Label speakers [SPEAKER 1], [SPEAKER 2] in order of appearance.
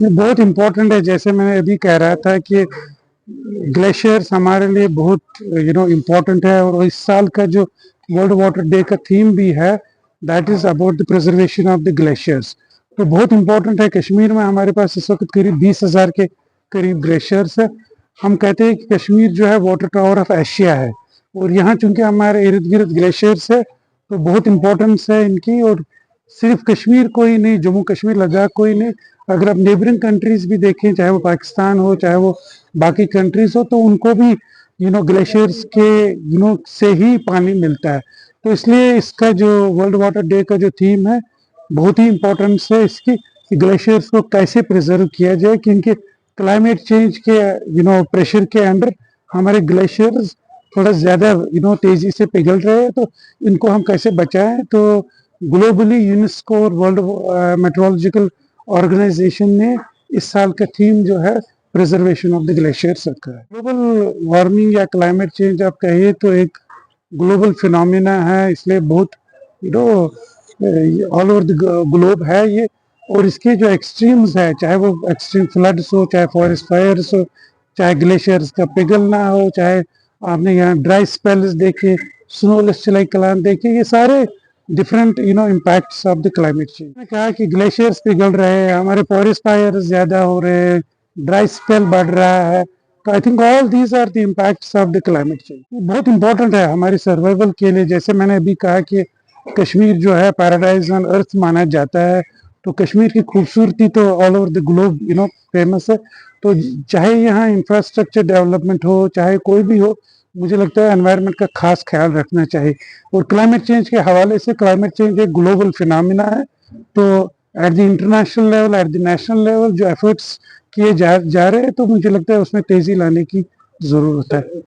[SPEAKER 1] ये बहुत इम्पोर्टेंट है। जैसे मैं अभी कह रहा था कि ग्लेशियर्स हमारे लिए बहुत इम्पोर्टेंट है, और इस साल का जो वर्ल्ड वाटर डे का थीम भी है, that is about the preservation of the glaciers. तो बहुत इम्पोर्टेंट है। कश्मीर में हमारे पास इस वक्त करीब 20,000 के करीब ग्लेशियर्स है। हम कहते हैं कि कश्मीर जो है वाटर टावर ऑफ एशिया है, और यहाँ चूंकि हमारे इर्द गिर्द ग्लेशियर्स है तो बहुत इम्पोर्टेंस है इनकी। और सिर्फ कश्मीर को ही नहीं, जम्मू कश्मीर लद्दाख को ही नहीं, अगर आप नेबरिंग कंट्रीज भी देखें, चाहे वो पाकिस्तान हो चाहे वो बाकी कंट्रीज हो, तो उनको भी ग्लेशियर्स के से ही पानी मिलता है। तो इसलिए इसका जो वर्ल्ड वाटर डे का जो थीम है, बहुत ही इम्पोर्टेंस है इसकी कि ग्लेशियर्स को कैसे प्रिजर्व किया जाए, क्योंकि क्लाइमेट चेंज के प्रेशर के अंडर हमारे ग्लेशियर्स थोड़ा ज्यादा तेजी से पिघल रहे हैं। तो इनको हम कैसे बचाएं। तो ग्लोबली यूनेस्को और वर्ल्ड मेट्रोलॉजिकल ऑर्गेनाइजेशन ने इस साल का थीम जो है प्रिजर्वेशन ऑफ द ग्लेशियर्स रखा है। ग्लोबल वार्मिंग या क्लाइमेट चेंज आप कहिए तो एक ग्लोबल फिनोमिना है, इसलिए बहुत ऑल ओवर द ग्लोब है ये। और इसके जो एक्सट्रीम्स है, चाहे वो एक्सट्रीम फ्लड्स हो, चाहे फॉरेस्ट फायर्स हो, चाहे ग्लेशियर्स का पिघलना हो, चाहे आपने यहाँ ड्राई स्पेल्स देखे, स्नोलेस चलाइकलान देखे, ये सारे different impacts of the climate change. मैंने कहा कि ग्लेशियर्स पिघल रहे हैं, हमारे फॉरेस्ट फायर ज्यादा हो रहे हैं, ड्राई स्पेल बढ़ रहा है। तो I think all these are the impacts of the climate change. बहुत इंपॉर्टेंट है हमारी सर्वाइवल के लिए। जैसे मैंने अभी कहा कि कश्मीर जो है पैराडाइज ऑन अर्थ माना जाता है, तो कश्मीर की खूबसूरती तो all over the globe famous है। तो चाहे यहाँ इंफ्रास्ट्रक्चर डेवलपमेंट हो, चाहे कोई भी हो, मुझे लगता है एनवायरनमेंट का खास ख्याल रखना चाहिए। और क्लाइमेट चेंज के हवाले से, क्लाइमेट चेंज एक ग्लोबल फिनोमिना है। तो at the international level, at the national level जो एफर्ट्स किए जा रहे हैं, तो मुझे लगता है उसमें तेजी लाने की जरूरत है।